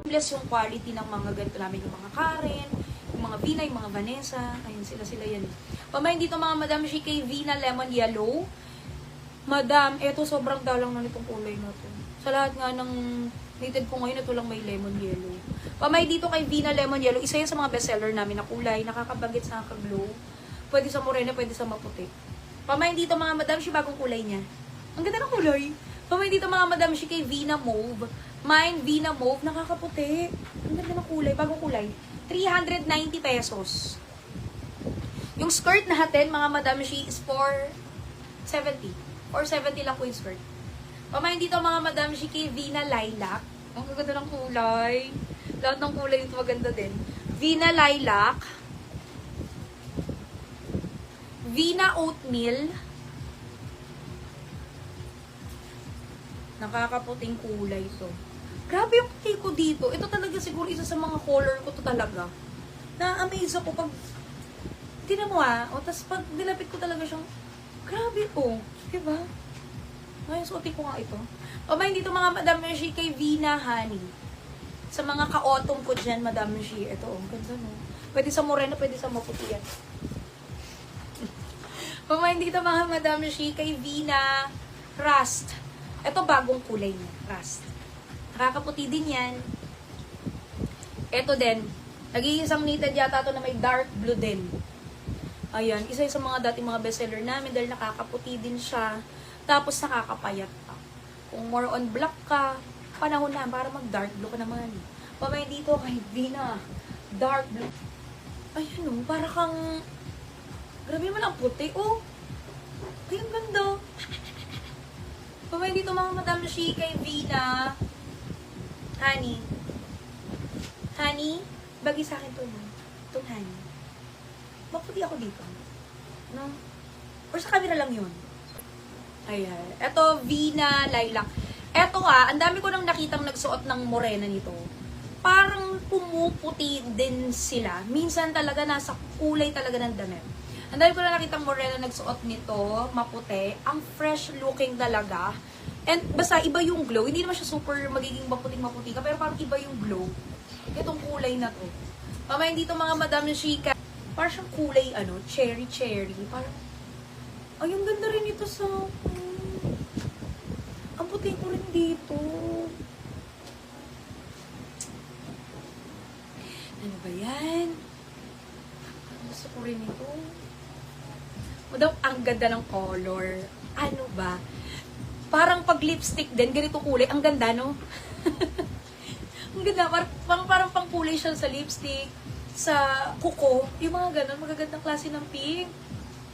Bless yung quality ng mga ganito namin, yung mga Karen, yung mga Vina, yung mga Vanessa. Ayun, sila yan. Pamain dito mga Madam Shi kay Vina Lemon Yellow. Madam, eto sobrang dalang na nitong kulay na to. Sa lahat nga ng nated ko ngayon, ito lang may lemon yellow. Pamay dito kay Vina Lemon Yellow. Isa yan sa mga bestseller namin na kulay. Nakakabagit sa nakaka-glow. Pwede sa morena, pwede sa maputi. Pamay dito mga Madam Shi, bagong kulay niya. Ang ganda ng kulay. Pamay dito mga Madam Shi kay Vina Mauve. Mine, Vina Mauve, nakakaputi. Ang ganda ng kulay, bagong kulay. 390 pesos. Yung skirt natin, mga Madam Shi, is 470. 470 lang po yung skirt. Pamain dito mga Madam Shi kay Vina Lilac. Ang ganda ng kulay. Lahat ng kulay ito maganda din. Vina Lilac. Vina Oatmeal. Nakakaputing kulay ito. Grabe yung puti ko dito. Ito talaga siguro isa sa mga color ko to talaga. Na-amaze ako pag tinan mo o tas pag nilapit ko talaga siyang grabe po. Diba? Ngayon, suotin ko nga ito. Pamain dito mga Madam Shi kay Vina Honey. Sa mga ka-autumn ko dyan, Madam Shi. Ito, ganda no. Pwede sa morena, pwede sa maputi yan. Pamain dito mga Madam Shi kay Vina Rust. Ito bagong kulay niya, Rust. Nakakaputi din yan. Ito din. Nag-iisang knitted yata ito na may dark blue din. Ayan, isa sa mga dating mga bestseller namin dahil nakakaputi din siya. Tapos nakakapayat pa. Kung more on black ka, panahon na para mag-dark blue ka naman. Pamay dito kay Vina. Dark blue. Ayun o, para kang grabe naman ang puti. Oh, ay, ang ganda. Pamay dito mga Madam Shi kay Vina Honey. Honey, bagi sa akin to no. Itong honey. Maputi ako dito. No? Or sa camera lang yun. Ayan. Ito, Vina Lilac. Ito ang dami ko nang nakitang nagsuot ng morena nito. Parang pumuputi din sila. Minsan talaga nasa kulay talaga ng damit. Ang dami ko na nakitang morena nagsuot nito, maputi. Ang fresh looking talaga. And basta iba yung glow. Hindi naman siya super magiging maputing-maputi ka, pero parang iba yung glow. Itong kulay na to. Pamain dito mga Madam Shi, parang siyang kulay, cherry. Parang, ay, ang ganda rin ito sa, ang puti ko rin dito. Ano ba yan? Gusto ko rin ito. Madam, ang ganda ng color. Ano ba? Parang pag lipstick din, ganito kulay. Ang ganda, no? Ang ganda. Parang pang kulay siya sa lipstick, sa kuko. Yung mga ganon, magagandang klase ng pink.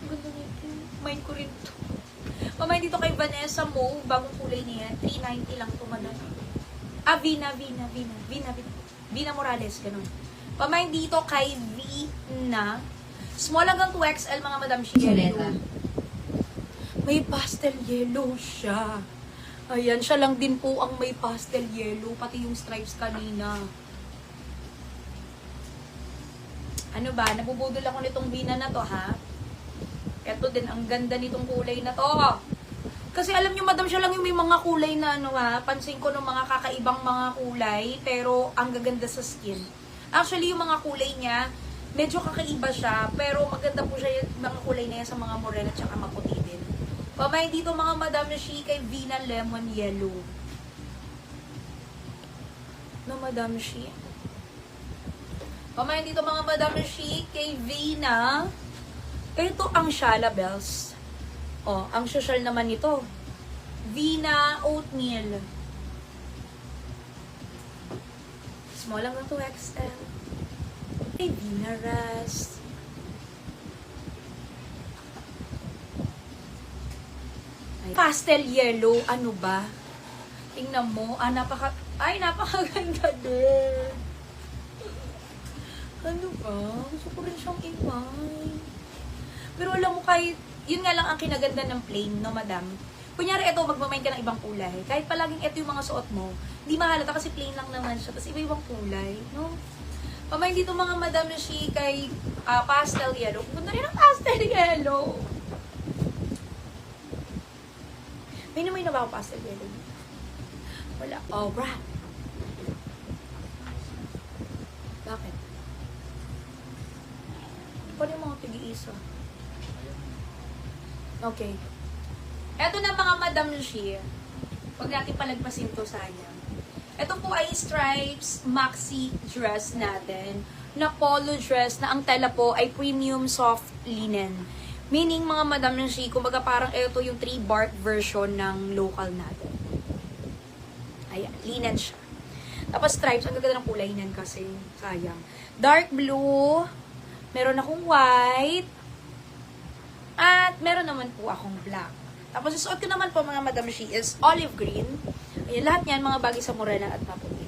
Ang ganda nito. Mind ko rin ito. Pamain dito kay Vanessa Mauve. Bagong kulay niya. 390 lang ito, madam. Vina Morales, ganon. Pamain dito kay Vina. Small hanggang 2XL, mga Madam Shi. May pastel yellow siya. Ayan, siya lang din po ang may pastel yellow. Pati yung stripes kanina. Ano ba? Nabubudol ako nitong Vina na to, ha? Ito din, ang ganda nitong kulay na to. Kasi alam nyo, Madam, siya lang yung may mga kulay na pansin ko ng mga kakaibang mga kulay, pero ang gaganda sa skin. Actually, yung mga kulay niya, medyo kakaiba siya, pero maganda po siya yung mga kulay na yan sa mga morena at saka maputi din. Pamay dito mga Madam Shi kay Vina Lemon Yellow. No, Madam Shi. Pamay dito mga Madam Shi kay Vina. Ito ang Shala Bells. Oh, ang social naman ito. Vina Oatmeal. Small lang 2XL. Kay Vina Rust. Pastel yellow, ano ba? Tingnan mo, napakaganda din. Ano ba? Gusto ko rin siyang imay. Pero alam mo, kahit, yun nga lang ang kinaganda ng plain, no, madam? Kunyari, ito, magmamain ka ng ibang kulay. Kahit palaging ito yung mga suot mo, hindi mahalata kasi plain lang naman siya. Tapos iba-ibang kulay, no? Pamain dito mga Madam Shi kay pastel yellow. Ganda rin ang pastel yellow. May naman na ba ako pastel yellow? Wala. Oh, brad. Bakit? Paano yung mga tig-iisa? Okay. Eto na mga Madam Shi. Huwag natin palagpasin to sayang. Ito po ay stripes maxi dress natin na polo dress na ang tela po ay premium soft linen. Meaning mga Madam Shi, kumbaga parang ito yung 3-bark version ng local natin. Ayan, linen siya. Tapos stripes, ang gaganda ng kulay niyan kasi sayang. Dark blue, meron akong white, at meron naman po akong black. Tapos isuot ko naman po mga Madam Shi is olive green. Ayan, lahat yan mga bagay sa morena at maputi.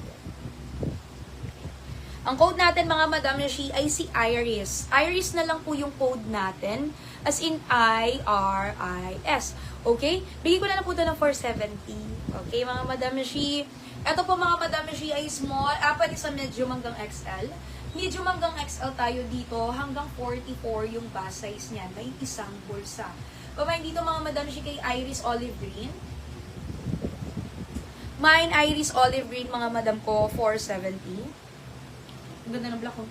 Ang code natin mga Madam Shi ay si Iris. Iris na lang po yung code natin. As in I-R-I-S. Okay? Bigay ko na lang po ito ng 470. Okay mga Madam Shi. Ito po mga Madam Shi ay small. Pwede sa medium hanggang XL. Medium hanggang XL tayo dito. Hanggang 44 yung bust size niyan. May isang bulsa. Pamain dito mga Madam Shi kay Iris Olive Green. Mine Iris Olive Green mga Madam ko 470. Ang ganda ng black ko.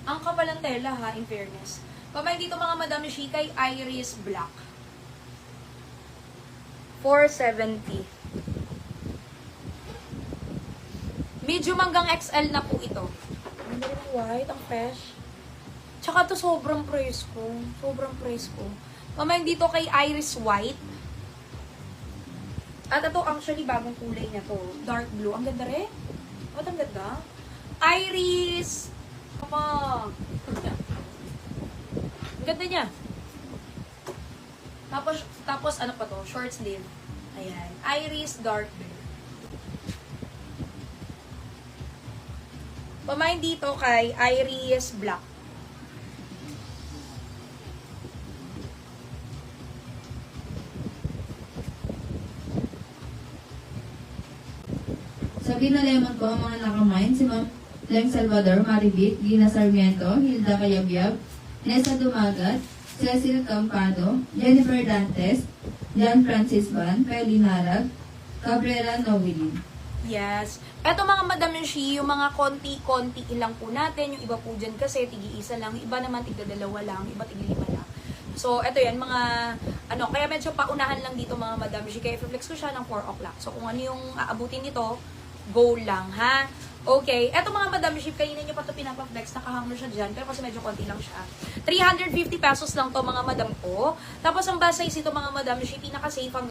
Ang kapal ng tela ha, in fairness. Pamain dito mga Madam Shi kay Iris Black. 470. Medium hanggang XL na po ito. Ang ganda ng white, ang fresh. Tsaka to sobrang presko. Sobrang presko. Pamain dito kay Iris White. At ito actually bagong kulay niya to. Dark blue. Ang ganda rin. Ba't ang ganda? Iris! Apa! Ang ganda niya. Tapos ano pa to? Short sleeve. Ayan. Iris dark blue. Pamain dito kay Iris black. Sabi na lemon po ang mga nakamain, si Ma'am Leng Salvador, Maribit, Gina Sarmiento, Hilda Cayabyab, Nessa Dumagat, Cecil Campado, Jennifer Dantes, Jan Francis Van, Peli Narag, Cabrera Nowilin. Yes. Eto mga Madam Shi, yung mga konti-konti ilang po natin. Yung iba po dyan kasi tig-iisa lang. Yung iba naman tig-dalawa lang. Yung iba tig-lima lang. So, eto yan, mga, kaya medyo paunahan lang dito mga Madam Shi. Kaya i-flex ko siya ng 4 o'clock. So, kung ano yung aabutin nito, go lang, ha? Okay. Eto mga Madam Shi, kanina nyo pa ito pinapaflex. Nakahanger siya dyan. Pero kasi medyo konti lang siya. 350 pesos lang to mga Madam ko. Tapos, ang base size ito mga Madam Shi, pinaka-safe ang